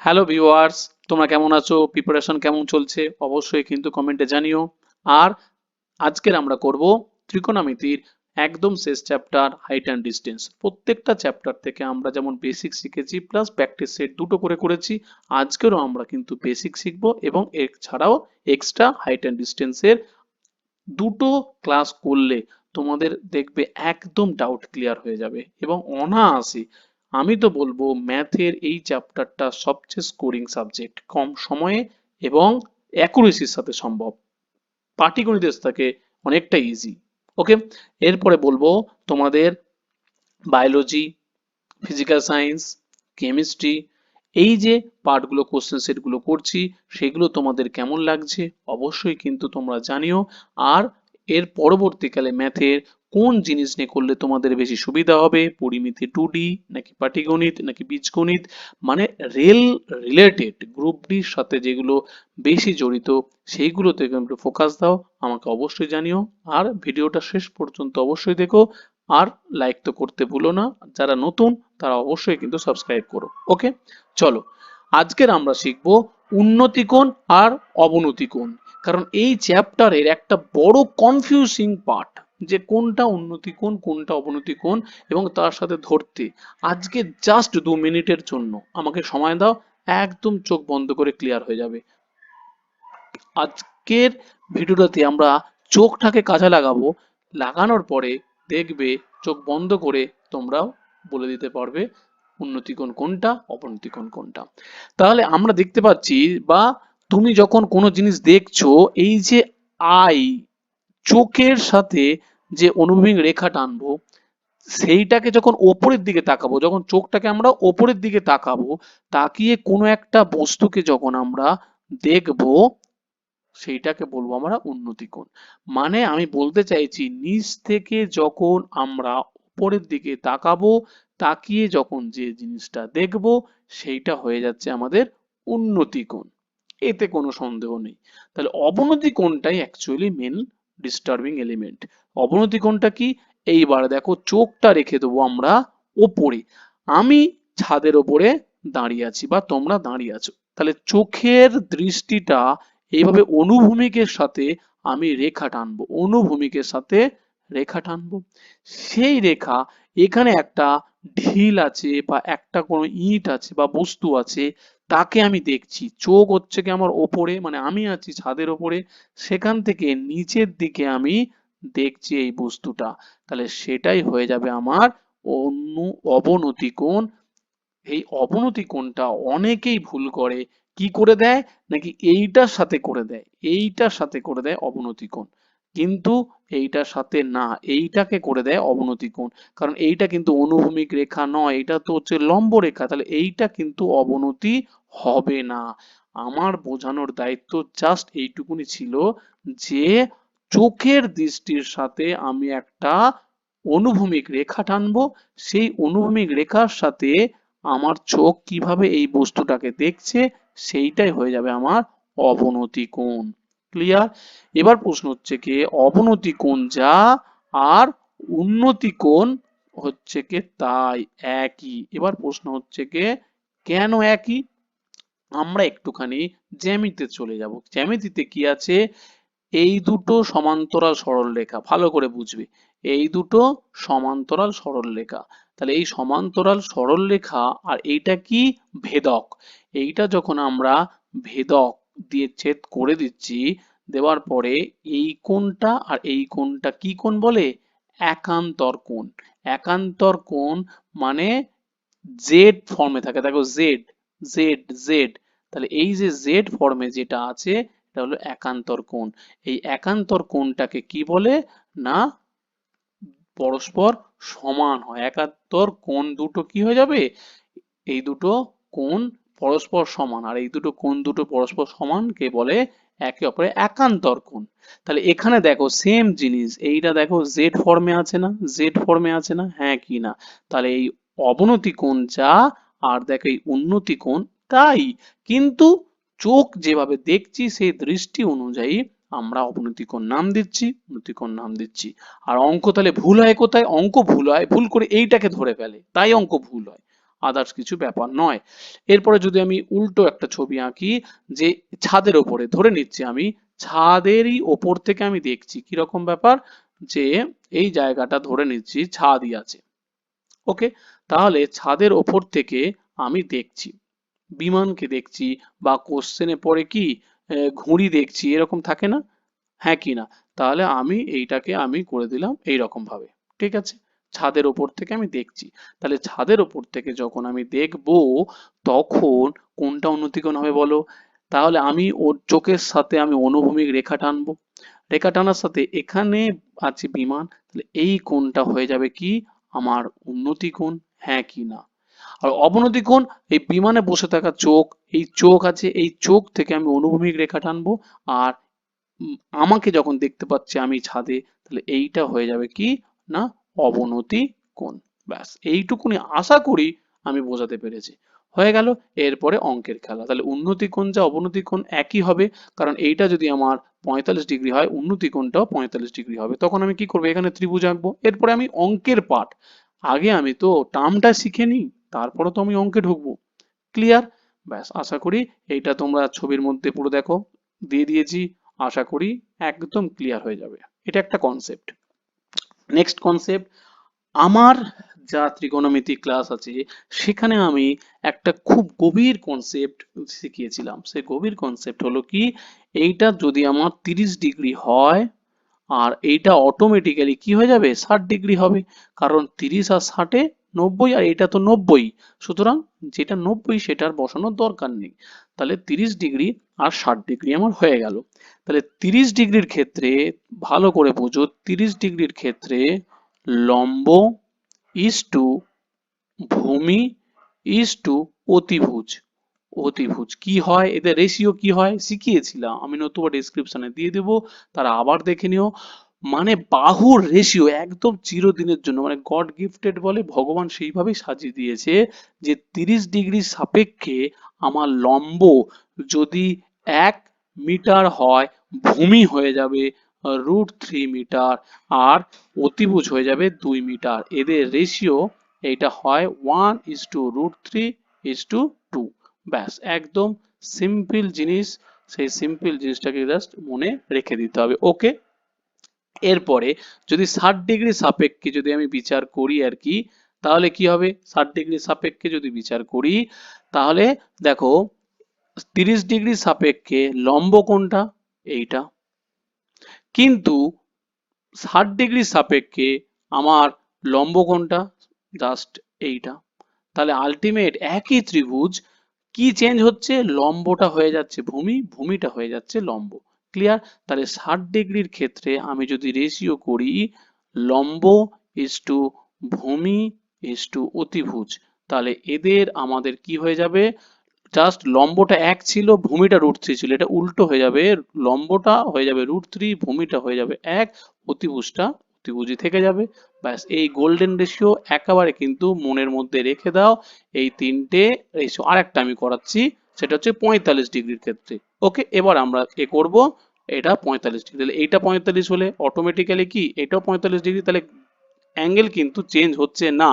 Hello viewers, তোমরা কেমন আছো? প্রিপারেশন কেমন চলছে? অবশ্যই কিন্তু কমেন্টে জানিও। আর আজকের আমরা করব ত্রিকোণমিতির একদম শেষ চ্যাপ্টার হাইট অ্যান্ড ডিস্টেন্স। প্রত্যেকটা চ্যাপ্টার থেকে আমরা যেমন বেসিক শিখেছি প্লাস প্র্যাকটিস সেট দুটো করে করেছি, আজকেরও আমরা কিন্তু বেসিক শিখব এবং এছাড়াও এক্সট্রা হাইট অ্যান্ড ডিস্টেন্সের দুটো ক্লাস করলে তোমাদের দেখবে একদম ডাউট ক্লিয়ার হয়ে যাবে এবং অনায়াসে আমি তো বলবো ম্যাথের এই চ্যাপ্টারটা সবচেয়ে স্কোরিং সাবজেক্ট, কম সময়ে এবং অ্যাকুরেসির সাথে সম্ভব। পাটিগণিতের থেকে অনেকটা ইজি। ওকে, এরপরে বলবো তোমাদের বায়োলজি, ফিজিক্যাল সায়েন্স, কেমিস্ট্রি, এই যে পার্টগুলো কোশ্চেন সেটগুলো করছি সেগুলো তোমাদের কেমন লাগছে অবশ্যই কিন্তু তোমরা জানিও। আর এর পরবর্তীকালে ম্যাথের কোন জিনিস নিয়ে করলে তোমাদের বেশি সুবিধা হবে, পরিমিতি 2D নাকি পাটিগণিত নাকি বীজগণিত, মানে রেল রিলেটেড গ্রুপ ডির সাথে যেগুলো বেশি জড়িত সেইগুলোতে একটু ফোকাস দাও, আমাকে অবশ্যই জানিও। আর ভিডিওটা শেষ পর্যন্ত অবশ্যই দেখো। আর লাইক তো করতে ভুলো না, যারা নতুন তারা অবশ্যই কিন্তু সাবস্ক্রাইব করো। ওকে, চলো আজকের আমরা শিখবো উন্নতি কোণ আর অবনতি কোণ। কারণ এই চ্যাপ্টারের একটা বড় কনফিউজিং পার্ট যে কোনটা উন্নতি কোণ কোনটা অবনতি কোণ, এবং তার সাথে ধরতে আজকে জাস্ট 2 মিনিটের জন্য আমাকে সময় দাও, একদম চোখ বন্ধ করে ক্লিয়ার হয়ে যাবে। আজকের ভিডিওটাতে আমরা চোখটাকে কাজে লাগাবো, লাগানোর পরে দেখবে চোখ বন্ধ করে তোমরাও বলে দিতে পারবে উন্নতি কোণ কোনটা অবনতি কোণ কোনটা। তাহলে আমরা দেখতে পাচ্ছি, বা তুমি যখন কোনো জিনিস দেখছো, এই যে আই, চোখের সাথে যে অনুভূমিক রেখা টানবো সেইটাকে যখন ওপরের দিকে তাকাবো, যখন চোখটাকে আমরা ওপরের দিকে তাকাবো, তাকিয়ে কোনো একটা বস্তুকে যখন আমরা দেখবো সেইটাকে বলবো আমরা উন্নতি কোণ। মানে আমি বলতে চাইছি নিচ থেকে যখন আমরা উপরের দিকে তাকাবো, তাকিয়ে যখন যে জিনিসটা দেখবো সেইটা হয়ে যাচ্ছে আমাদের উন্নতি কোণ, এতে কোনো সন্দেহ নেই। তাহলে অবনতি কোণটাই অ্যাকচুয়ালি মেন ডিস্টার্বিং এলিমেন্ট। অবনতি কোণটা কি? এইবার দেখো চোখটা রেখে দেবো আমরা ওপরে, আমি ছাদের ওপরে দাঁড়িয়ে আছি বা তোমরা দাঁড়িয়ে আছো, তাহলে চোখের দৃষ্টিটা এইভাবে অনুভূমিকের সাথে আমি রেখা টানবো, অনুভূমিকের সাথে রেখা টানবো। সেই রেখা, এখানে একটা ঢিল আছে বা একটা কোনো ইট আছে বা বস্তু আছে, তাকে আমি দেখছি। চোখ হচ্ছে কি আমার ওপরে, মানে আমি আছি ছাদের ওপরে, সেখান থেকে নিচের দিকে আমি দেখছি এই বস্তুটা, তাহলে সেটাই হয়ে যাবে আমার অবনতি কোণ। এই অবনতি কোণটা অনেকেই ভুল করে, কি করে দেয় নাকি এইটার সাথে করে দেয়, এইটার সাথে করে দেয় অবনতি কোণ, কিন্তু এইটার সাথে না, এইটাকে করে দেয় অবনতি কোণ। কারণ এইটা কিন্তু অনুভূমিক রেখা নয়, এটা তো হচ্ছে লম্ব রেখা, তাহলে এইটা কিন্তু অবনতি হবে না। আমার বোঝানোর দায়িত্ব জাস্ট এইটুকুনি ছিল যে চোখের দৃষ্টির সাথে আমি একটা অনুভূমিক রেখা টানবো, সেই অনুভূমিক রেখার সাথে আমার চোখ কিভাবে এই বস্তুটাকে দেখছে সেইটাই হয়ে যাবে আমার অবনতি কোণ। ক্লিয়ার? এবার প্রশ্ন হচ্ছে কি, অবনতি কোণ যা আর উন্নতি কোণ হচ্ছে কি তাই একই। এবার প্রশ্ন হচ্ছে কি কেন একই? আমরা একটুখানি জ্যামিতিতে চলে যাব। জ্যামিতিতে কি আছে? এই দুটো সমান্তরাল সরলরেখা, ভালো করে বুঝবে, এই দুটো সমান্তরাল সরলরেখা। তাহলে এই সমান্তরাল সরলরেখা আর এইটা কি? ভেদক। এইটা যখন আমরা ভেদক দিয়ে ছেদ করে দিচ্ছি, দেওয়ার পরে এই কোণটা আর এই কোণটা কি কোণ বলে? একান্তর কোণ। একান্তর কোণ মানে জেড ফর্মে থাকে, দেখো জেড, জেড, জেড। তাহলে এই যে জেড ফর্মে যেটা আছে এটা হলো একান্তর কোণ। এই একান্তর কোণটাকে কি বলে? না পরস্পর সমান হয়। একান্তর কোণ দুটো কি হয়ে যাবে? এই দুটো কোণ পরস্পর সমান, আর এই দুটো কোণ দুটো পরস্পর সমান কে বলে? একে অপরের একান্তর কোণ। তাহলে এখানে দেখো সেম জিনিস, এইটা দেখো জেড ফর্মে আছে না, জেড ফর্মে আছে না, হ্যাঁ কি না? তাহলে এই অবনতি কোণ যা আর দেখো এই উন্নতি কোণ তাই, কিন্তু চোখ যেভাবে দেখছি সেই দৃষ্টি অনুযায়ী আমরা অবনতি কোণ নাম দিচ্ছি, উন্নতি কোণ নাম দিচ্ছি। আর অঙ্ক তাহলে ভুল হয় কোথায়? অঙ্ক ভুল হয় ভুল করে এইটাকে ধরে ফেলে, তাই অঙ্ক ভুল হয়। আদার্স কিছু ব্যাপার নয়। এরপরে যদি আমি উল্টো একটা ছবি আঁকি, যে ছাদের ওপরে ধরে নিচ্ছি আমি ছাদেরই ওপর থেকে আমি দেখছি, কিরকম ব্যাপার, যে এই জায়গাটা ধরে নিচ্ছি ছাদই আছে। ওকে, তাহলে ছাদের ওপর থেকে আমি দেখছি, বিমানকে দেখছি, বা কোশ্চেনে পড়ে কি ঘুড়ি দেখছি, এরকম থাকে না, হ্যাঁ কি না? তাহলে আমি এইটাকে আমি করে দিলাম এইরকম ভাবে। ঠিক আছে, ছাদের ওপর থেকে আমি দেখছি। তাহলে ছাদের ওপর থেকে যখন আমি দেখব, তখন কোনটা উন্নতিকোণ হবে বলো? তাহলে আমি ওর চোখের সাথে আমি অনুভূমিক রেখা টানবো, রেখা টানার সাথে এখানে আছে বিমান, তাহলে এই কোণটা হয়ে যাবে কি আমার উন্নতি কোণ, হ্যাঁ কি না? আর অবনতি কোণ, এই বিমানে বসে থাকা চোখ, এই চোখ আছে, এই চোখ থেকে আমি অনুভূমিক রেখা টানবো, আর আমাকে যখন দেখতে পাচ্ছে আমি ছাদে, তাহলে এইটা হয়ে যাবে কি না অবনতি কোণ। ব্যাস এইটুকুনি আশা করি আমি বোঝাতে পেরেছি। হয়ে গেল। এরপরে অঙ্কের খেলা। তাহলে উন্নতি কোণ যা অবনতি কোণ একই হবে, কারণ এইটা যদি আমার 45 ডিগ্রি হয়, উন্নতি কোণটাও 45 ডিগ্রি হবে। তখন আমি কি করবো, এখানে ত্রিভুজ আঁকবো। এরপরে আমি অঙ্কের পাঠ, আগে আমি তো টার্মটা শিখে নিই, তারপরে তো আমি অঙ্কে ঢুকবো। ক্লিয়ার? ব্যাস, আশা করি এইটা তোমরা ছবির মধ্যে পুরো দেখো, দিয়ে দিয়েছি, আশা করি একদম ক্লিয়ার হয়ে যাবে। এটা একটা কনসেপ্ট। নেক্সট কনসেপ্ট, আমার যা ত্রিকোণমিতি ক্লাস আছে সেখানে আমি একটা খুব গভীর কনসেপ্ট শিখিয়েছিলাম। সেই গভীর কনসেপ্ট হলো কি, এইটা যদি আমার 30 ডিগ্রি হয়, আর এইটা অটোমেটিক্যালি কি হয়ে যাবে 60 ডিগ্রি হবে, কারণ 30 আর 60 90, আর এটা তো 90, সুতরাং যেটা 90 সেটা আর বসানোর দরকার নেই। তাহলে 30 ডিগ্রি আর 60 ডিগ্রি আমার হয়ে গেল। তাহলে 30 ডিগ্রির ক্ষেত্রে ভালো করে বোঝো, 30 ডিগ্রির ক্ষেত্রে লম্ব ইজ টু ভূমি ইজ টু অতিভুজ। অতিভুজ কি হয়, এদের রেশিও কি হয় শিখিয়েছিলাম আমি, নতুবা ডেসক্রিপশনে দিয়ে দেবো, তারা আবার দেখে নিও। মানে বাহুর রেশিও একদম চিরদিনের জন্য, মানে গড গিফটেড বলে, ভগবান সেইভাবেই সাজিয়ে দিয়েছে, যে 30 ডিগ্রি সাপেক্ষে আমার লম্ব যদি 1 মিটার হয়, ভূমি হয়ে যাবে √3 মিটার, আর অতিভুজ হয়ে যাবে 2 মিটার। এদের রেশিও এইটা হয় 1:√3:2। ব্যাস, একদম সিম্পল জিনিস। সেই সিম্পল জিনিসটাকে জাস্ট মনে রেখে দিতে হবে। ওকে, এরপরে যদি 60 ডিগ্রি সাপেক্ষে যদি আমি বিচার করি আর কি, তাহলে কি হবে, 60 ডিগ্রি সাপেক্ষে যদি বিচার করি, তাহলে দেখো 30 ডিগ্রি সাপেক্ষে লম্ব কোনটা, এইটা, কিন্তু 60 ডিগ্রি সাপেক্ষে আমার লম্ব কোনটা, জাস্ট এইটা। তাহলে আলটিমেট একই ত্রিভুজ, কি চেঞ্জ হচ্ছে, লম্বটা হয়ে যাচ্ছে ভূমি, ভূমিটা হয়ে যাচ্ছে লম্ব। ক্লিয়ার? তাহলে 60 ডিগ্রির ক্ষেত্রে আমি যদি রেশিও করি লম্ব ইজ টু ভূমি ইজ টু অতিভুজ, তাহলে এদের আমাদের কি হয়ে যাবে, জাস্ট লম্বটা 1 ছিল, ভূমিটা √3 ছিল, এটা উল্টো হয়ে যাবে, লম্বটা হয়ে যাবে √3, ভূমিটা হয়ে যাবে 1, অতিভুজটা অতিভুজই থেকে যাবে। ব্যাস, এই গোল্ডেন রেশিও একেবারে কিন্তু মনের মধ্যে রেখে দাও। এই তিনটে রেশিও, আর একটা আমি করাচ্ছি, সেটা হচ্ছে 45 ডিগ্রির ক্ষেত্রে। ওকে, এবার আমরা করব এটা 45 ডিগ্রি। তাহলে এইটা 45 হলে অটোমেটিক্যালি কি এটাও 45 ডিগ্রি, তাহলে অ্যাঙ্গেল কিন্তু চেঞ্জ হচ্ছে না।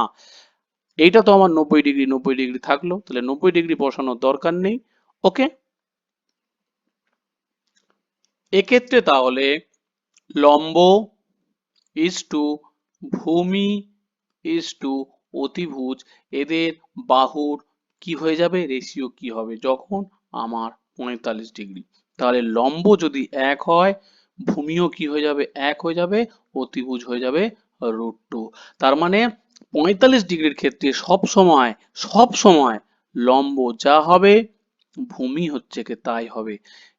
এইটা তো আমার 90 ডিগ্রি, 90 ডিগ্রি থাকলো, তাহলে 90 ডিগ্রি বসানোর দরকার নেই। ওকে, এক্ষেত্রে তাহলে লম্ব ইজ টু ভূমি ইজ টু অতিভুজ, এদের বাহুর কি হয়ে যাবে, রেশিও কি হবে যখন আমার 45 ডিগ্রি, তাহলে লম্ব যদি 1 হয়, ভূমিও কি হয়ে যাবে 1 হয়ে যাবে, অতিভুজ হয়ে যাবে √2। তার মানে 45 ডিগ্রির ক্ষেত্রে সব সময় লম্ব যা হবে, ভূমি হচ্ছে কি তাই হবে।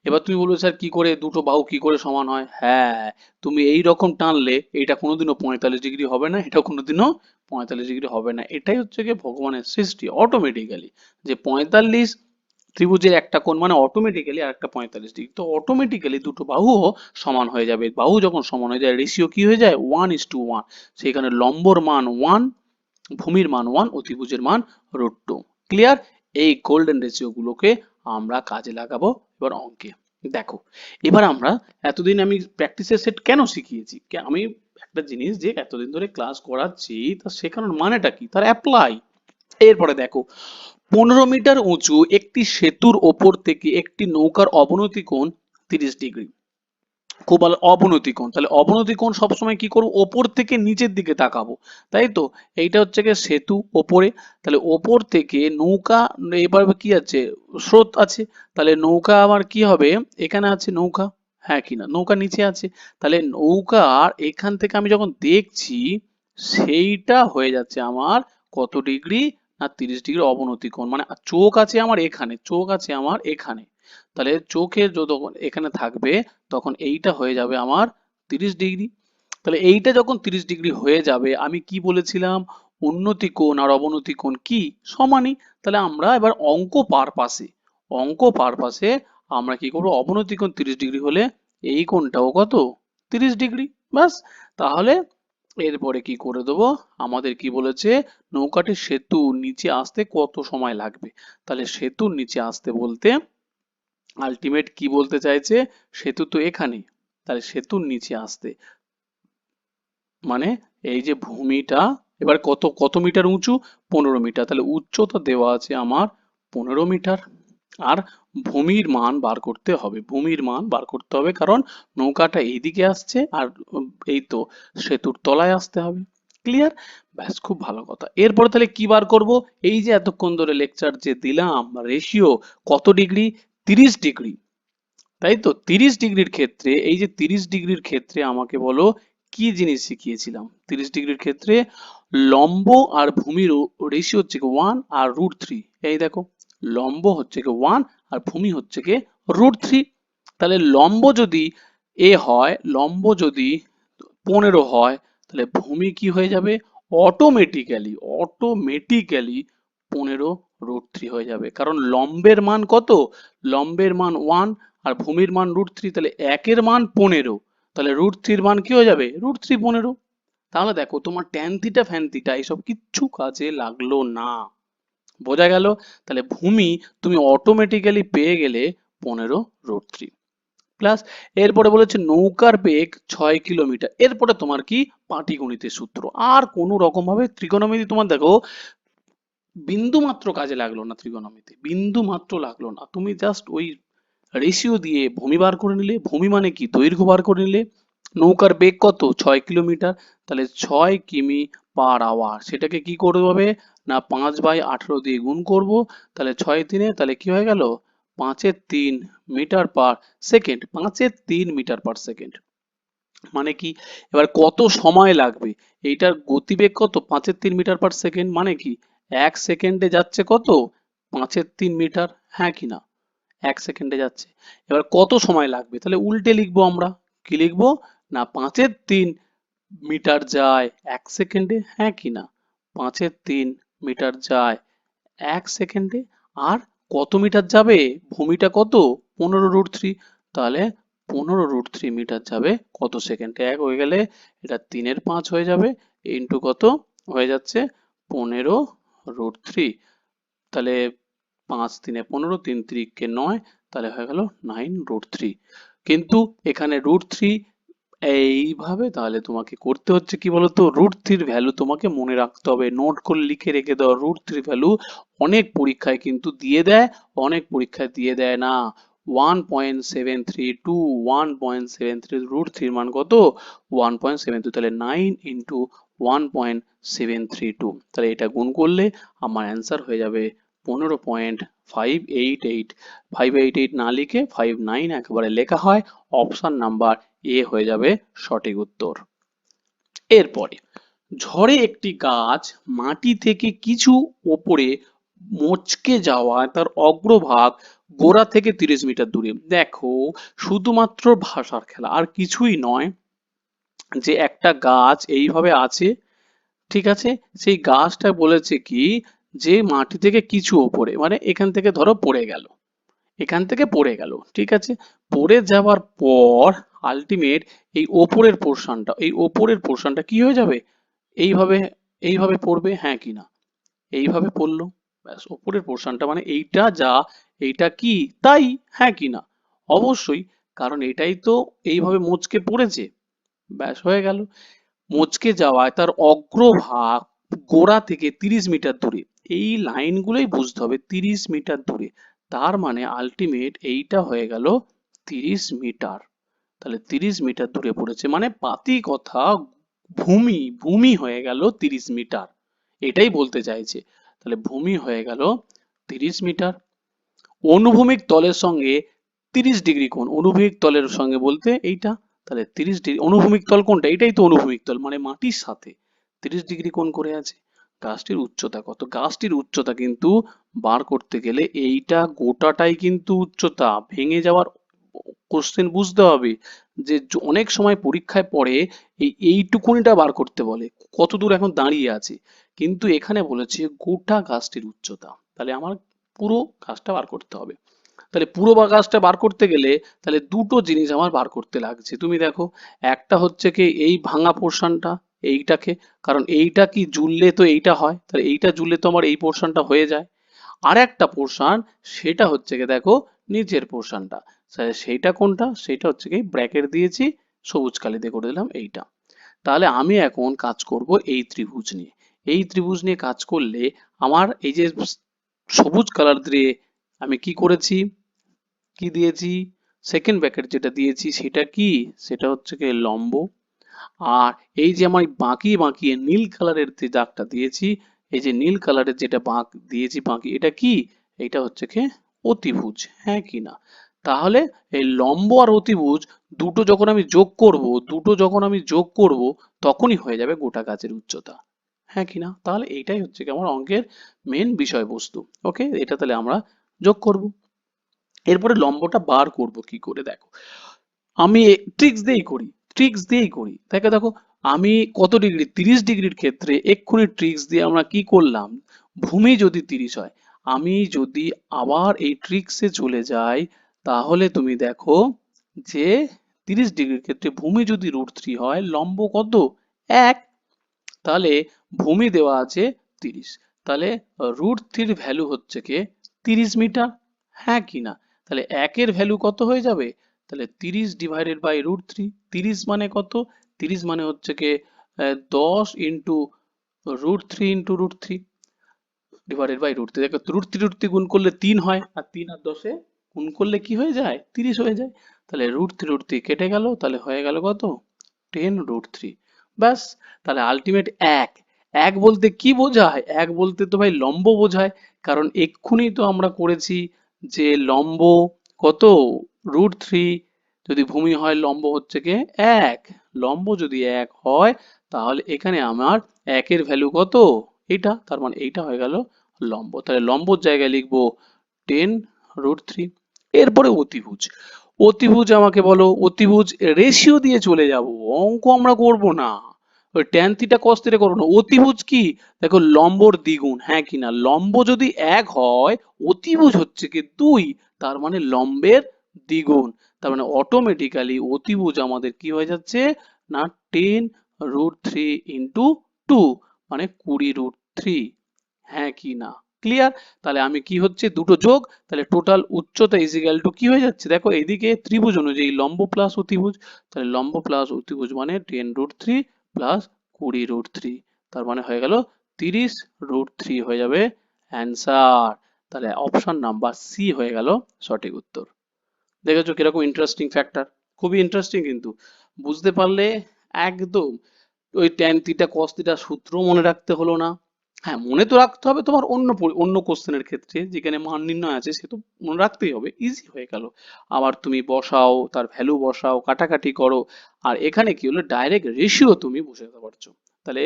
এবার তুমি বলবে স্যার কি করে দুটো বাহু কি করে সমান হয়? হ্যাঁ, তুমি এই রকম টানলে এটা কোনোদিনও 45 ডিগ্রি হবে না, এটা কোনোদিনও 45 ডিগ্রি হবে না। এটাই হচ্ছে কি ভগবানের সৃষ্টি অটোমেটিক্যালি, যে 45 ত্রিভুজের একটা কোণ মানে অটোমেটিক্যালি আর একটা 45 ডিগ্রি, তো অটোমেটিক্যালি দুটো বাহুও সমান হয়ে যাবে। বাহু যখন সমান হয়ে যায়, রেশিও কি হয়ে যায় 1:1, সেখানে লম্বর মান 1, ভূমির মান 1, অতিভুজের মান √2। ক্লিয়ার? এই গোল্ডেন রেশিও গুলোকে আমরা কাজে লাগাবো এবার অঙ্কে। দেখো, এবার আমরা এতদিন আমি প্র্যাকটিসের সেট কেন শিখিয়েছি, আমি একটা জিনিস যে এতদিন ধরে ক্লাস করাচ্ছি তা শেখানোর মানেটা কি, তার অ্যাপ্লাই। এরপরে দেখো, 15 মিটার উঁচু একটি সেতুর ওপর থেকে একটি নৌকার অবনতি কোণ 30 ডিগ্রি। খুব ভালো, অবনতি কোণ, তাহলে অবনতি কোণ সবসময় কি করবো, ওপর থেকে নিচের দিকে তাকাবো, তাই তো। এইটা হচ্ছে গিয়ে সেতু ওপরে, তাহলে ওপর থেকে নৌকা, এবার কি আছে, স্রোত আছে, তাহলে নৌকা আমার কি হবে, এখানে আছে নৌকা, হ্যাঁ কিনা, নৌকা নিচে আছে, তাহলে নৌকার এখান থেকে আমি যখন দেখছি সেইটা হয়ে যাচ্ছে আমার কত ডিগ্রি, না 30 ডিগ্রি অবনতি কোণ, মানে চোখ আছে আমার এখানে, চোখ আছে আমার এখানে, তাহলে চোখের যখন এখানে থাকবে তখন এইটা হয়ে যাবে আমার 30 ডিগ্রি। তাহলে এইটা যখন 30 ডিগ্রি হয়ে যাবে, আমি কি বলেছিলাম, উন্নতি কোণ আর অবনতি কোণ কি, সমানই। তাহলে আমরা এবার অঙ্ক পারপাসে আমরা কি করবো, অবনতি কোণ 30 ডিগ্রি হলে এই কোণটাও কত, 30 ডিগ্রি, ব্যাস। তাহলে এরপরে কি করে দেবো, আমাদের কি বলেছে, নৌকাটি সেতুর নিচে আসতে কত সময় লাগবে, তাহলে সেতুর নিচে আসতে বলতে আলটিমেট কি বলতে চাইছে, সেতু তো এখানে, তাহলে সেতুর নিচে আসতে মানে এই যে ভূমিটা এবার কত কত মিটার উঁচু, 15 মিটার, তাহলে উচ্চতা দেওয়া আছে আমার 15 মিটার। আর ভূমির মান বার করতে হবে, ভূমির মান বার করতে হবে, কারণ নৌকাটা এইদিকে আসছে আর এই তো সেতুর তলায় আসতে হবে। ক্লিয়ার? ব্যাস, খুব ভালো কথা। এরপরে তাহলে কি বার করব, এই যে এতক্ষণ ধরে লেকচার যে দিলাম, রেশিও কত ডিগ্রি, 30 ডিগ্রি, তাই তো। 30 ডিগ্রির ক্ষেত্রে, এই যে 30 ডিগ্রির ক্ষেত্রে আমাকে বলো কি জিনিস শিখিয়েছিলাম, 30 ডিগ্রির ক্ষেত্রে লম্ব আর ভূমির রেশিও হচ্ছে কি 1 আর √3। এই দেখো, লম্ব হচ্ছে কি 1 আর ভূমি হচ্ছে কি √3। তাহলে লম্ব যদি হয়, লম্ব যদি 15 হয়, তাহলে ভূমি কি হয়ে যাবে, অটোমেটিক্যালি অটোমেটিক্যালি 15 √3 হয়ে যাবে, কারণ লম্বের মান কত, লম্বের মান 1 আর ভূমির মান √3, তাহলে একের মান 15, তাহলে √3 মান কি হয়ে যাবে, √3 15। তাহলে দেখো তোমার ট্যান থিটা ফ্যান থিটা এইসব কিচ্ছু কাজে লাগলো না, বোঝা গেল। তাহলে ভূমি তুমি অটোমেটিক্যালি পেয়ে গেলে 15 √3 প্লাস। এরপরে বলেছে নৌকার বেগ 6 কিলোমিটার, এরপরে তোমার কি পাটিগণিতের সূত্র, আর কোনো রকম ভাবে ত্রিকোণমিতি তোমার দেখো বিন্দু মাত্র কাজে লাগলো না, ত্রিকোণমিতি বিন্দু মাত্র লাগলো না, তুমি জাস্ট ওই রেশিও দিয়ে ভূমি বার করে নিলে, ভূমি মানে কি দৈর্ঘ্য বার করে নিলে, নৌকার বেগ কত 6 কিলোমিটার, তাহলে 6 কিমি/আওয়ার, সেটাকে কি করতে হবে না 5/18 দিয়ে গুণ করব, তাহলে 6 × 3 তাহলে কি হয়ে গেল 5/3 মিটার/সেকেন্ড, 5/3 মিটার/সেকেন্ড, মানে কি, এবার কত সময় লাগবে, এইটার গতিবেগ কত 5/3 মিটার/সেকেন্ড, মানে কি 1 সেকেন্ডে যাচ্ছে কত 5/3 মিটার, হ্যাঁ কি না, 1 সেকেন্ডে যাচ্ছে। এবার কত সময় লাগবে, তাহলে উল্টে লিখবো আমরা, কি লিখবো না 5/3 মিটার যায় 1 সেকেন্ডে, হ্যাঁ কি না, 5/3 মিটার যায় 1 সেকেন্ডে। আর কত মিটার যাবে, ভূমিটা কত 15 √3, তাহলে 15 √3 মিটার যাবে কত সেকেন্ডে, এক হয়ে গেলে এটা 3/5 হয়ে যাবে, ইন্টু কত হয়ে যাচ্ছে 15 √3, তাহলে 5×3 = 15, 3×3 = 9, তাহলে হয়ে গেল 9 √3। কিন্তু এখানে √3 এইভাবে তাহলে তোমাকে করতে হচ্ছে কি বলতো, √3 ভ্যালু তোমাকে মনে রাখতে হবে, নোট করে লিখে রেখে দাও, √3 ভ্যালু অনেক পরীক্ষায় কিন্তু দিয়ে দেয়, অনেক পরীক্ষায় দিয়ে দেয় না। 1.732, 1.73, √3 মান কত 1.72, তাহলে 9 × 1.732, তাহলে এটা গুণ করলে আমার অ্যান্সার হয়ে যাবে 15.588। 588 না লিখে 59 একেবারে লেখা হয়, অপশন নাম্বার এ হয়ে যাবে সঠিক উত্তর। এরপরে, ঝড়ে একটি গাছ মাটি থেকে কিছু ওপরে মচকে যাওয়ায় তার অগ্রভাগ গোড়া থেকে 30 মিটার দূরে। দেখো, শুধুমাত্র ভাষার খেলা, আর কিছুই নয়, যে একটা গাছ এইভাবে আছে, ঠিক আছে, সেই গাছটা বলেছে কি যে মাটি থেকে কিছু ওপরে, মানে এখান থেকে ধরো পড়ে গেল, এখান থেকে পড়ে গেল, ঠিক আছে, পড়ে যাওয়ার পর আলটিমেট এই ওপরের পোর্শনটা কি হয়ে যাবে, এইভাবে এইভাবে পড়বে, হ্যাঁ কি না, এইভাবে পড়লো, ব্যাস ওপরের পোর্শনটা মানে এইটা যা, এইটা কি তাই, হ্যাঁ কি না, অবশ্যই, কারণ এটাই তো এইভাবে মুচকে পড়েছে, ব্যাস হয়ে গেল। মুচকে যাওয়ায় তার অগ্রভাগ গোড়া থেকে 30 মিটার দূরে, এই লাইনগুলোই বুঝতে হবে 30 মিটার দূরে, তার মানে আলটিমেট এইটা হয়ে গেল 30 মিটার। তাহলে 30 মিটার দূরে পড়েছে, মানে পাতি কথা ভূমি ভূমি হয়ে গেল 30 মিটার, এটাই বলতে চাইছে। তাহলে ভূমি হয়ে গেল 30 মিটার। অনুভূমিক তলের সঙ্গে 30 ডিগ্রি কোণ, অনুভূমিক তলের সঙ্গে বলতে এইটা, তাহলে 30 ডিগ্রি, অনুভূমিক তল কোনটা, এটাই তো অনুভূমিক তল, মানে মাটির সাথে 30 ডিগ্রি কোণ করে আছে। গাছটির উচ্চতা কত? গাছটির উচ্চতা কিন্তু বার করতে গেলে এইটা গোটাটাই কিন্তু উচ্চতা, ভেঙে যাওয়ার কোশ্চেন বুঝতে হবে যে অনেক সময় পরীক্ষায় পড়ে এইটুকুনিটা বার করতে বলে কত দূর এখন দাঁড়িয়ে আছে, কিন্তু এখানে বলেছে গোটা গাছটির উচ্চতা, তাহলে আমার পুরো গাছটা বার করতে হবে। তাহলে পুরো গাছটা বার করতে গেলে তাহলে দুটো জিনিস আমার বার করতে লাগছে, তুমি দেখো, একটা হচ্ছে কি এই ভাঙা পোর্শনটা, এইটাকে, কারণ এইটা কি জুড়লে তো এইটা হয়, তাহলে এইটা জুড়লে তো আমার এই পোর্শনটা হয়ে যায়। আর একটা পোর্শন, সেটা হচ্ছে কি দেখো নিচের পোর্শনটা, সেইটা কোনটা, সেটা হচ্ছে কি ব্র্যাকেট দিয়েছি, সবুজ কালি দিয়ে করে দিলাম এইটা। তাহলে আমি এখন কাজ করব এই ত্রিভুজ নিয়ে, এই ত্রিভুজ নিয়ে কাজ করলে আমার এই যে সবুজ কালার দিয়ে আমি কি করেছি, কি দিয়েছি, সেকেন্ড ব্র্যাকেট যেটা দিয়েছি সেটা কি, সেটা হচ্ছে কি লম্ব। আর এই যে আমি বাঁকিয়ে বাঁকিয়ে নীল কালারের যে দাগটা দিয়েছি, এই যে নীল কালারের যেটা বাঁক দিয়েছি বাঁকি, এটা কি, এটা হচ্ছে কি অতিভুজ, হ্যাঁ কি না? তাহলে এই লম্ব আর অতিভুজ দুটো যখন আমি যোগ করব, দুটো যখন আমি যোগ করব তখনই হয়ে যাবে গোটা গাছের উচ্চতা, হ্যাঁ কি না? তাহলে এইটাই হচ্ছে কি আমার অঙ্কের মেন বিষয়বস্তু। ওকে, এটা তাহলে আমরা যোগ করব। এরপরে লম্বটা বার করব কি করে, দেখো আমি ট্রিক্স দিয়েই করি, ট্রিক্স দিয়েই করি, দেখো দেখো আমি কত ডিগ্রি, 30 ডিগ্রির ক্ষেত্রে এক্ষুনি ট্রিক্স দিয়ে আমরা কি করলাম, ভূমি যদি 30 হয়, আমি যদি আবার এই ট্রিক্সে চলে যাই, তাহলে তুমি দেখো যে 30 ডিগ্রির ক্ষেত্রে ভূমি যদি √3 হয়, লম্ব কত, 1, তাহলে ভূমি দেওয়া আছে 30, তাহলে √3 ভ্যালু হচ্ছে কি 30 মিটার, হ্যাঁ কি না? তাহলে একের ভ্যালু কত হয়ে যাবে, তাহলে 30 ডিভাইডেড বাই √3, 30 মানে কত, 30 মানে হচ্ছে কি 10 ইন্টু √3 ইন্টু √3 ডিভাইডেড বাই √3, দেখো √3 গুণ করলে 3 হয়, আর 3 আর 10 গুণ করলে কি হয়ে যায়, 30 হয়ে যায়। তাহলে √3 কেটে গেল, তাহলে হয়ে গেল কত, 10√3, ব্যাস। তাহলে আলটিমেট এক, এক বলতে কি বোঝায়, এক বলতে তো ভাই লম্ব বোঝায়, কারণ এক্ষুনি তো আমরা করেছি যে লম্ব কত, √3, যদি ভূমি হয় লম্ব হচ্ছে কি 1, লম্ব যদি 1 হয় তাহলে এখানে আমার একের ভ্যালু কত, এইটা, তার মানে এইটা হয়ে গেল লম্ব, তাহলে লম্বর জায়গায় লিখবো 10√3। এরপরে অতিভুজ, অতিভুজ আমাকে বলো, অতিভুজ রেশিও দিয়ে চলে যাব, অঙ্ক আমরা করব না, ওই ট্যান থিটা কস থিটা করবো না। অতিভুজ কি, দেখো লম্বর দ্বিগুণ, হ্যাঁ কি না? লম্ব যদি 1 হয়, অতিভুজ হচ্ছে কি 2, তার মানে লম্বের দ্বিগুণ, তার মানে অটোমেটিক্যালি অতিভুজ আমাদের কি হয়ে যাচ্ছে না 10√3 ইন্টু 2, মানে 20√3, হ্যাঁ কি না? ক্লিয়ার? তাহলে আমি কি হচ্ছে দুটো যোগ, তাহলে টোটাল উচ্চতা ইজিক্যাল টু কি হয়ে যাচ্ছে, দেখো এইদিকে ত্রিভুজ অনুযায়ী লম্ব প্লাস অতিভুজ, তাহলে লম্ব প্লাস অতিভুজ মানে 10√3 প্লাস 20√3, তার মানে হয়ে গেল 30√3 হয়ে যাবে অ্যান্সার। তাহলে অপশন নাম্বার সি হয়ে গেল সঠিক উত্তর। দেখেছো কিরকম ইন্টারেস্টিং ফ্যাক্টর, খুবই ইন্টারেস্টিং কিন্তু, বুঝতে পারলে একদম ওই ট্যান থিটা কস থিটা সূত্র মনে রাখতে হলো না। হ্যাঁ, মনে তো রাখতে হবে তোমার অন্য অন্য কোশ্চেনের ক্ষেত্রে যেখানে মান নির্ণয় আছে, সে তো মনে রাখতেই হবে, ইজি হয়ে গেল। আবার তুমি বসাও, তার ভ্যালু বসাও, কাটাকাটি করো, আর এখানে কি হলো ডাইরেক্ট রেশিও তুমি বসাতে পারছো। তাহলে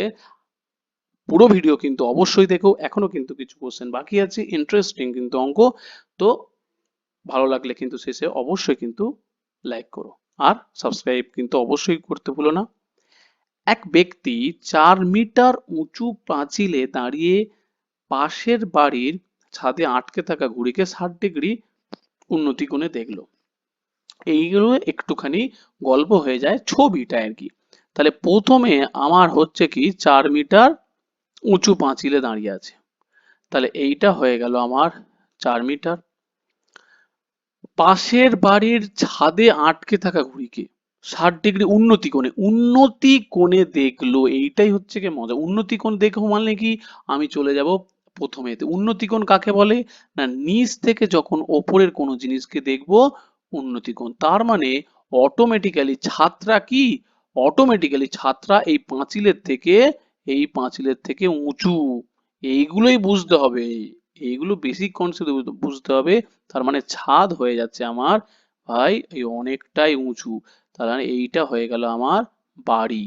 পুরো ভিডিও কিন্তু অবশ্যই দেখো, এখনো কিন্তু কিছু কোশ্চেন বাকি আছে, ইন্টারেস্টিং কিন্তু অঙ্ক। তো ভালো লাগলে কিন্তু শেষে অবশ্যই কিন্তু লাইক করো, আর সাবস্ক্রাইব কিন্তু অবশ্যই করতে ভুলো না। এক ব্যক্তি 4 মিটার উঁচু পাঁচিলে দাঁড়িয়ে পাশের বাড়ির ছাদে আটকে থাকা ঘুড়িকে 60 ডিগ্রি উন্নতি কোণে দেখলো। এইগুলো একটুখানি গল্প হয়ে যায় ছবিটা আর কি। তাহলে প্রথমে আমার হচ্ছে কি 4 মিটার উঁচু পাঁচিলে দাঁড়িয়ে আছে, তাহলে এইটা হয়ে গেল আমার 4 মিটার। পাশের বাড়ির ছাদে আটকে থাকা ঘুড়িকে 60 ডিগ্রি উন্নতি কোণে দেখলো, এইটাই হচ্ছে কি মজা। উন্নতি কোণ দেখো মানে কি, আমি চলে যাব প্রথমে উন্নতি কোণ কাকে বলে? না নিচ থেকে যখন ওপরের কোনো জিনিসকে দেখবো উন্নতি কোণ। তার মানে অটোমেটিক্যালি ছাত্রা কি? অটোমেটিক্যালি ছাত্রা এই পাঁচিলের থেকে উঁচু। এইগুলোই বুঝতে হবে, এইগুলো বেসিক কনসেপ্ট বুঝতে হবে। তার মানে ছাদ হয়ে যাচ্ছে আমার ভাই এই অনেকটাই উঁচু, তার মানে এইটা হয়ে গেল আমার বাড়ি।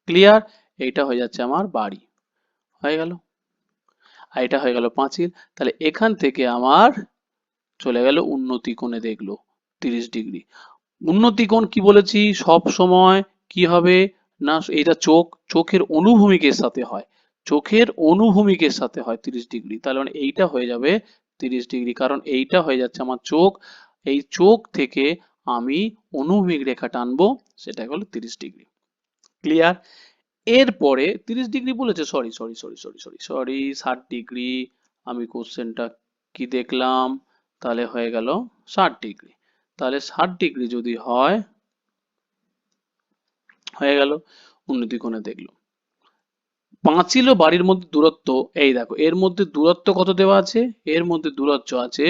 ক্লিয়ার? এইটা হয়ে যাচ্ছে আমার বাড়ি, হয়ে গেল। আর এটা হয়ে গেল পাঁচিল। তাহলে এখান থেকে আমার চলে গেল উন্নতি কোণে, দেখলো 30 ডিগ্রি। উন্নতি কোণ কি বলেছি সব সময় কি হবে? না এটা চোখের অনুভূমিকের সাথে হয়, চোখের অনুভূমিকের সাথে হয় 30 ডিগ্রি। তাহলে মানে এইটা হয়ে যাবে 30 ডিগ্রি, কারণ এইটা হয়ে যাচ্ছে আমার চোখ। এই চোখ থেকে আমি অনুভূমিক রেখা টানবো, সেটা হলো 30 ডিগ্রি। ক্লিয়ার? এরপরে 30 ডিগ্রি বলেছে, sorry sorry sorry sorry sorry sorry 60 degree. আমি কোশ্চেনটা কি দেখলাম, তাহলে হয়ে গেল 60 ডিগ্রি। তাহলে 60 ডিগ্রি যদি হয়, হয়ে গেল উন্নতি কোণে দেখলো। পাঁচিল ও বাড়ির মধ্যে দূরত্ব, এই দেখো এর মধ্যে দূরত্ব কত দেওয়া আছে? এর মধ্যে দূরত্ব আছে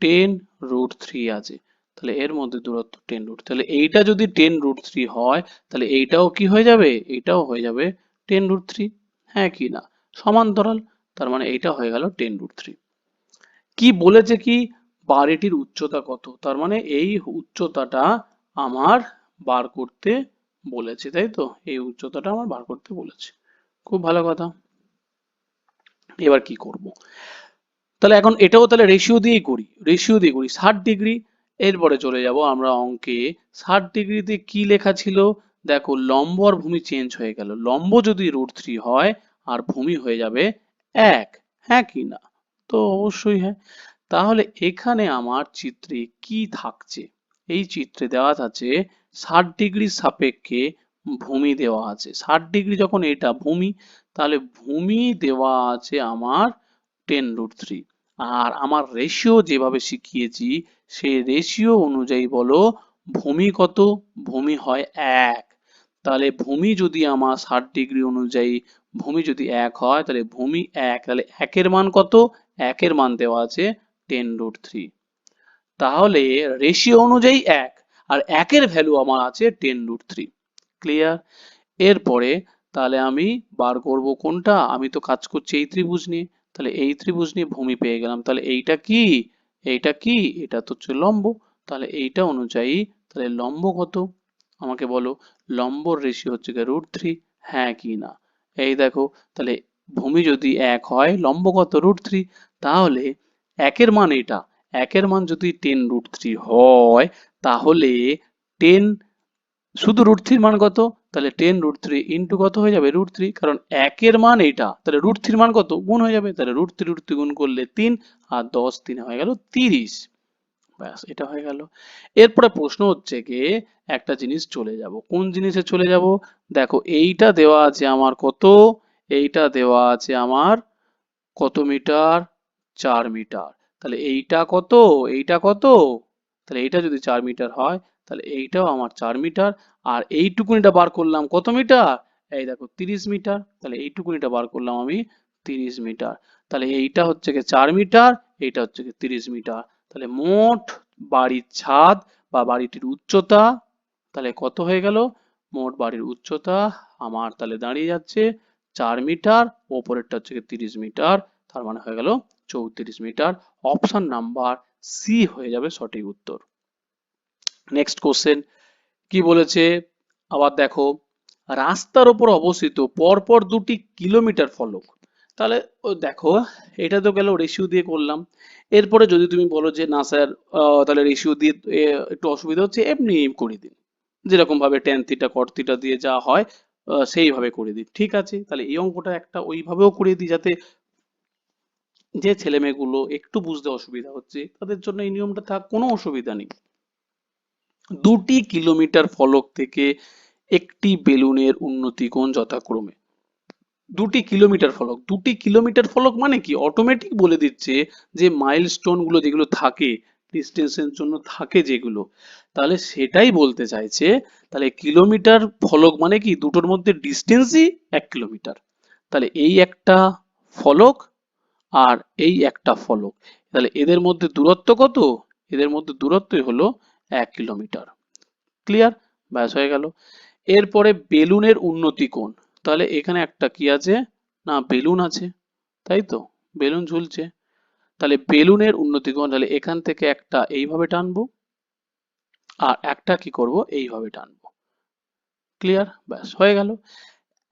10√3 আছে। তাহলে এর মধ্যে দূরত্ব 10√3, তাহলে এইটা যদি 10√3 হয় তাহলে এইটাও কি হয়ে যাবে? এইটাও হয়ে যাবে 10√3। হ্যাঁ কি না? সমান্তরাল। তার মানে এইটা হয়ে গেল 10√3। কি বলেছে কি? বাড়িটির উচ্চতা কত? তার মানে এই উচ্চতাটা আমার বার করতে বলেছে, তাই তো? এই উচ্চতাটা আমার বার করতে বলেছে। খুব ভালো কথা। এবার কি করব? তাহলে এখন এটাও তাহলে রেশিও দিয়েই করি, রেশিও দিয়ে করি 60 ডিগ্রি। এরপরে চলে যাব আমরা অঙ্কে। 60 ডিগ্রিতে কি লেখা ছিল? দেখো লম্ব আর ভূমি চেঞ্জ হয়ে গেল, লম্ব যদি √3 হয় আর ভূমি হয়ে যাবে 1। হ্যাঁ কি না? তো অবশ্যই হ্যাঁ। তাহলে এখানে আমার চিত্রে কি থাকছে? এই চিত্রে দেওয়া আছে 60 ডিগ্রির সাপেক্ষে ভূমি দেওয়া আছে। 60 ডিগ্রি যখন এটা ভূমি, তাহলে ভূমি দেওয়া আছে আমার 10√3। আর আমার রেশিও যেভাবে শিখিয়েছি সেই রেশিও অনুযায়ী বলো ভূমি কত? ভূমি হয় 1। তাহলে ভূমি যদি আমার 60 ডিগ্রি অনুযায়ী ভূমি যদি 1 হয় তাহলে ভূমি 1, তাহলে 1 এর মান কত? 1 এর মান দেওয়া আছে 10√3। তাহলে রেশিও অনুযায়ী 1, আর 1 এর ভ্যালু আমার আছে 10√3। ক্লিয়ার? এরপরে তাহলে আমি বার করব কোনটা? আমি তো কাজ করছি এই ত্রিভুজ নিয়ে, তাহলে এই ত্রিভুজ নিয়ে ভূমি পেয়ে গেলাম। তাহলে এইটা কি? এইটা কি? এটা তো হচ্ছে লম্ব। তাহলে এইটা অনুযায়ী তাহলে লম্ব কত? আমাকে বলো। লম্বর রেশিও হচ্ছে গিয়ে √3। হ্যাঁ কি না? এই দেখো, তাহলে ভূমি যদি 1 হয় লম্ব কত? √3। তাহলে 1 এর মান এটা, 1 এর মান যদি 10√3 হয় তাহলে 10 শুধু √3 মান কত? তাহলে 10√3 ইন্টু কত হয়ে যাবে? √3, কারণ 1 এর মান এইটা, তাহলে √3 মান কত? গুণ হয়ে যাবে, তাহলে √3 গুণ করলে 3, আর 10 3 হয়ে গেল 30। ব্যাস এটা হয়ে গেল। এরপরে প্রশ্ন হচ্ছে গিয়ে একটা জিনিস চলে যাব, কোন জিনিসে চলে যাব? দেখো এইটা দেওয়া আছে আমার কত? এইটা দেওয়া আছে আমার কত মিটার? 4 মিটার। তাহলে এইটা কত? এইটা কত? তাহলে এইটা যদি 4 মিটার হয় তাহলে এইটাও আমার 4 মিটার। আর এইটুকুনিটা বার করলাম কত মিটার? এই দেখো 30 মিটার। তাহলে এইটুকুনিটা বার করলাম আমি 30 মিটার। তাহলে এইটা হচ্ছে গিয়ে 4 মিটার, এইটা হচ্ছে গিয়ে 30 মিটার। তাহলে মোট বাড়ির ছাদ বা বাড়িটির উচ্চতা তাহলে কত হয়ে গেল? মোট বাড়ির উচ্চতা আমার তাহলে দাঁড়িয়ে যাচ্ছে 4 মিটার, ওপরেরটা হচ্ছে গিয়ে 30 মিটার। তার মানে হয়ে গেল 34 মিটার। অপশন নাম্বার সি হয়ে যাবে সঠিক উত্তর। নেক্সট কোশ্চেন কি বলেছে? আবার দেখো, রাস্তার উপর অবস্থিত পরপর 2টি কিলোমিটার ফলক। তাহলে দেখো এটা তো গেল রেশিও দিয়ে করলাম। এরপরে যদি তুমি বলো যে না স্যার তাহলে রেশিও দিয়ে একটু অসুবিধা হচ্ছে, এমনি করে দিন, যেরকম ভাবে ট্যান থিটা কট থিটা দিয়ে যা হয় সেইভাবে করে দিন। ঠিক আছে, তাহলে এই অঙ্কটা একটা ওইভাবেও করে দিই, যাতে যে ছেলে মেয়েগুলো একটু বুঝতে অসুবিধা হচ্ছে তাদের জন্য এই নিয়মটা থাক, কোনো অসুবিধা নেই। 2টি কিলোমিটার ফলক থেকে একটি বেলুনের উন্নতি কোণ যথাক্রমে। 2টি কিলোমিটার ফলক মানে কি? অটোমেটিক বলে দিচ্ছে যে মাইলস্টোন গুলো যেগুলো থাকে ডিস্টেন্সের জন্য থাকে যেগুলো, তাহলে সেটাই বলতে চাইছে। তাহলে কিলোমিটার ফলক মানে কি? দুটোর মধ্যে ডিস্টেন্সই 1 কিলোমিটার। তাহলে এই একটা ফলক, আর এই একটা ফলক, তাহলে এদের মধ্যে দূরত্ব কত? এদের মধ্যে দূরত্বই হলো 1 কিলোমিটার। ক্লিয়ার? ব্যাস হয়ে গেল। এরপরে বেলুনের উন্নতি কোণ, তাহলে এখানে একটা কি আছে না বেলুন আছে, তাই তো, বেলুন ঝুলছে, তাহলে বেলুনের উন্নতি কোণ, তাহলে এখান থেকে একটা এইভাবে টানবো আর একটা কি করব এইভাবে টানবো। ক্লিয়ার? ব্যাস হয়ে গেল।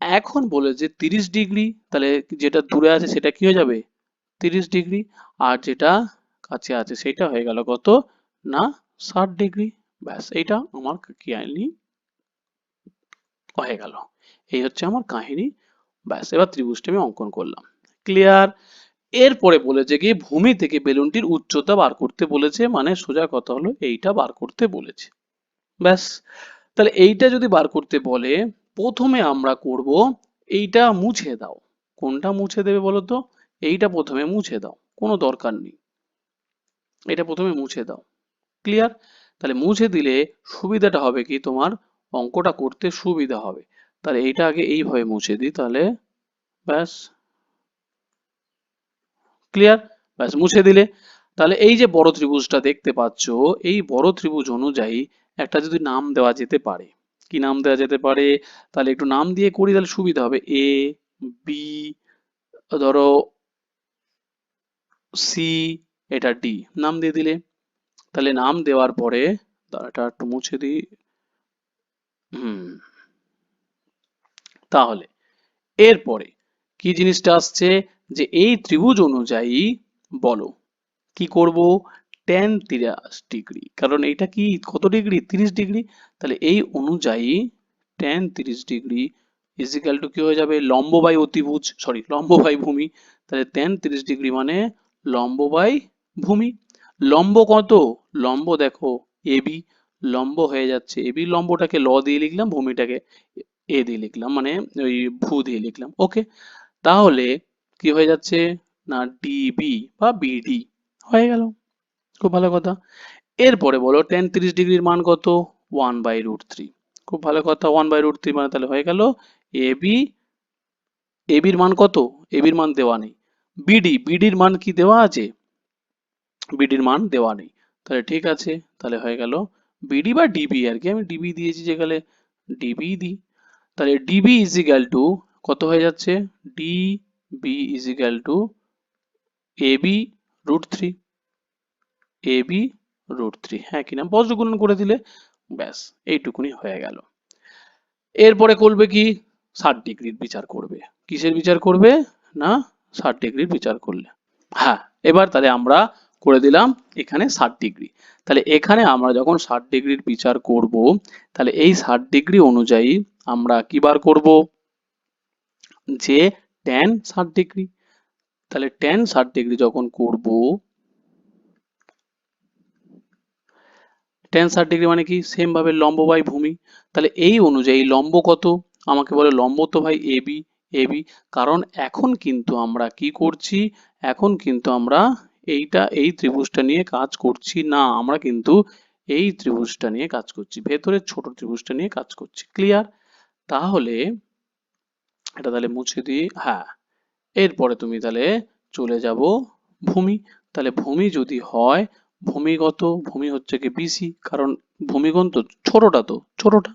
এখন বলে যে 30 ডিগ্রি, তাহলে যেটা দূরে আছে সেটা কি হয়ে যাবে 30 ডিগ্রি, আর যেটা কাছে আছে সেটা হয়ে গেল কত না 60 ডিগ্রি। ব্যাস এইটা আমার কাহিনী হয়ে গেল। এই হচ্ছে আমার কাহিনী। ব্যাস এবার ত্রিভুজটা আমি অঙ্কন করলাম। ক্লিয়ার? এরপরে বলেছে কি ভূমি থেকে বেলুনটির উচ্চতা বার করতে বলেছে, মানে সোজা কথা হলো এইটা বার করতে বলেছে। ব্যাস, তাহলে এইটা যদি বার করতে বলে প্রথমে আমরা করব এইটা মুছে দাও। কোনটা মুছে দেবে বলো তো? এইটা প্রথমে মুছে দাও, কোনো দরকার নেই, এটা প্রথমে মুছে দাও। ক্লিয়ার? তাহলে মুছে দিলে সুবিধাটা হবে কি তোমার অঙ্কটা করতে সুবিধা হবে। তাহলে এইটা আগে এইভাবে মুছে দিই, তাহলে ব্যাস ক্লিয়ার। ব্যাস মুছে দিলে তাহলে এই যে বড় ত্রিভুজটা দেখতে পাচ্ছ, এই বড় ত্রিভুজ অনুযায়ী একটা যদি নাম দেওয়া যেতে পারে, কি নাম দেওয়া যেতে পারে? তাহলে একটু নাম দিয়ে করি তাহলে সুবিধা হবে। এ বি, ধরো সি, এটা ডি, নাম দিয়ে দিলে। তাহলে নাম দেওয়ার পরে এটা একটু মুছে দিই। হুম, তাহলে এরপরে কি জিনিসটা আসছে যে এই ত্রিভুজ অনুযায়ী বলো কি করব tan 30 ডিগ্রি, কারণ এটা কি কত ডিগ্রি 30 ডিগ্রি, তাহলে এই অনুযায়ী tan 30 degree is equal two কি হয়ে যাবে লম্ব বাই অতিভুজ, সরি লম্ব বাই ভূমি। তাহলে tan 30 ডিগ্রি মানে লম্ব বাই ভূমি। লম্ব কত? লম্ব দেখো এবি, লম্ব হয়ে যাচ্ছে এবি, লম্বটাকে ল দিয়ে লিখলাম, ভূমিটাকে এ দিয়ে লিখলাম, মানে ওই ভূ দিয়ে লিখলাম। ওকে, তাহলে কি হয়ে যাচ্ছে না ডিবি বা বিডি হয়ে গেল। খুব ভালো কথা। এরপরে বলো tan 30 ডিগ্রির মান কত? 1/√3। খুব ভালো কথা, 1/√3 মানে তাহলে হয়ে গেল এবি। এবির মান কত? এবির মান দেওয়া নেই। বিডির মান কি দেওয়া আছে? বিডির মান দেওয়া নেই। তাহলে ঠিক আছে, তাহলে হয়ে গেল বিডি বা ডিবি, আর কি আমি ডিবি দিয়েছি যেখানে ডিবি দিই। তাহলে ডিবি ইজ ইকাল টু কত হয়ে যাচ্ছে? DB is equal two AB√3, AB√3, হ্যাঁ কিনা বজ্রগুণন করে দিলে ব্যাস এইটুকুনি হয়ে গেল। এরপরে করবে কি 60 ডিগ্রির বিচার করবে। কিসের বিচার করবে না 60 ডিগ্রির বিচার করলে। হ্যাঁ, এবার তাহলে আমরা করে দিলাম এখানে 60 ডিগ্রি। তাহলে এখানে আমরা যখন 60 ডিগ্রির বিচার করব, তাহলে এই 60 ডিগ্রি অনুযায়ী আমরা কি বার করব যে tan 60 ডিগ্রি। তাহলে tan 60 ডিগ্রি যখন করব, tan 60 ডিগ্রি মানে কি সেম ভাবে লম্ব বাই ভূমি। তাহলে এই অনুযায়ী লম্ব কত? আমাকে বলে লম্ব তো ভাই এবি, এবি, কারণ এখন কিন্তু আমরা কি করছি, এখন কিন্তু আমরা এই ত্রিভুজটা নিয়ে কাজ করছি না, আমরা কিন্তু এই ত্রিভুজটা নিয়ে কাজ করছি, ভেতরের ছোট ত্রিভুজটা নিয়ে কাজ করছি। ক্লিয়ার? তাহলে এটা তাহলে মুছে দিই। হ্যাঁ, এরপরে তুমি তাহলে চলে যাব ভূমি। তাহলে ভূমি যদি হয় ভূমিগত, ভূমি হচ্ছে কি বিসি, কারণ ভূমিকোণ তো ছোটটা।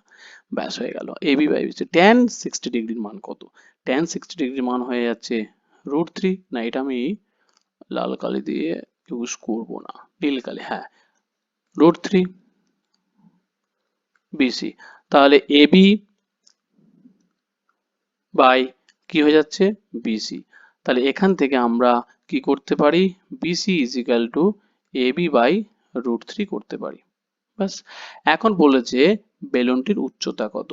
ব্যাস হয়ে গেল এবি বাই বিসি। tan 60 ডিগ্রির মান কত? tan 60 ডিগ্রির মান হয়ে যাচ্ছে √3, না এটা আমি লাল কালি দিয়ে ইউজ করব না, নীল কালি, হ্যাঁ √3 বিসি। তাহলে এবি বাই কি হয়ে যাচ্ছে বিসি। তাহলে এখান থেকে আমরা কি করতে পারি BC is equal to AB by √3 করতে পারি। ব্যাস, এখন বলেছে বেলুনটির উচ্চতা কত।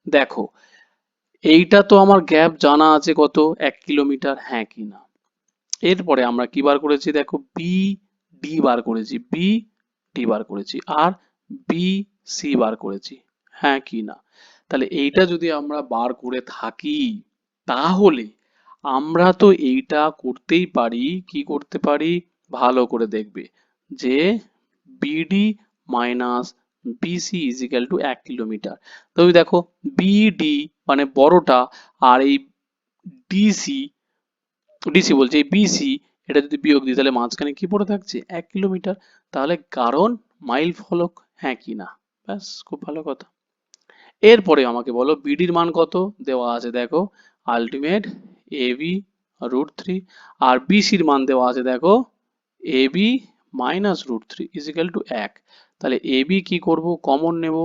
দেখো এইটা তো আমার গ্যাপ জানা আছে কত 1 কিলোমিটার, হ্যাঁ কি না? এরপরে আমরা কি বার করেছি দেখো বি ডি বার করেছি, বি ডি বার করেছি, আর বি সি বার করেছি, হ্যাঁ কি না? তাহলে এইটা যদি আমরা বার করে থাকি তাহলে আমরা তো এইটা করতেই পারি, কি করতে পারি ভালো করে দেখবে যে BD minus BC is equal to 1 kilometre. তুমি দেখো বিডি মানে বড়টা, আর এই ডিসি, ডিসি বলছে এই বিসি এটা যদি বিয়োগ দিই তাহলে মাঝখানে কি পড়ে থাকছে 1 কিলোমিটার, তাহলে কারণ মাইল ফলক, হ্যাঁ কি না? ব্যাস, খুব ভালো কথা। এরপরে আমাকে বলো বিডির মান কত দেওয়া আছে, দেখো আলটিমেট এবি √3, আর বিসির মান দেওয়া আছে দেখো এবি মাইনাস √3 ইজিক্যাল টু 1। তাহলে এবি কি করব, কমন নেব,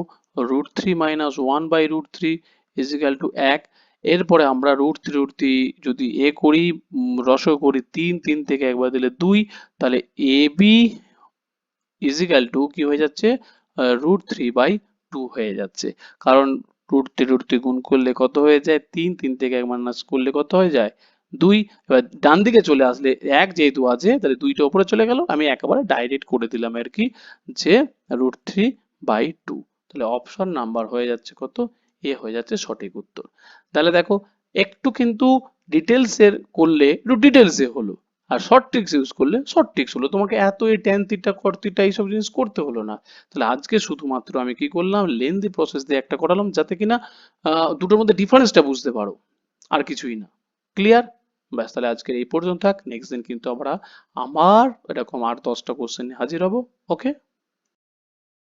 √3 মাইনাস 1/√3 ইজিক্যাল টু 1। এরপরে আমরা √3 যদি এ করি, রসও করি 3, 3 থেকে একবার দিলে 2, তাহলে এবি ইজিক্যাল টু কি হয়ে যাচ্ছে, √3/2 হয়ে যাচ্ছে। কারণ √3 গুণ করলে কত হয়ে যায় 3, 3 থেকে 1 মাইনাস করলে কত হয়ে যায় 2। এবার ডান দিকে চলে আসলে 1 যেহেতু আছে তাহলে 2টা উপরে চলে গেল, আমি একেবারে ডাইরেক্ট করে দিলাম আর কি, যে √3/2। তাহলে অপশন নাম্বার হয়ে যাচ্ছে কত, এ হয়ে যাচ্ছে সঠিক উত্তর। তাহলে দেখো একটু কিন্তু ডিটেলস এর করলে একটু ডিটেলস এ হলো, আর শর্ট ট্রিক্স ইউজ করলে শর্ট ট্রিক্স হলো, তোমাকে এত এই ট্যান থিটা কট থিটা এইসব জিনিস করতে হলো না। তাহলে আজকে শুধুমাত্র আমি কি করলাম, লেন্দি প্রসেস দিয়ে একটা করালাম, যাতে কিনা দুটোর মধ্যে ডিফারেন্সটা বুঝতে পারো, আর কিছুই না। ক্লিয়ার? ব্যাস, তাহলে আজকের এই পর্যন্ত থাক, নেক্সট দিন কিন্তু আমরা এরকম 8-10টা কোশ্চেন নিয়ে হাজির হব। ওকে।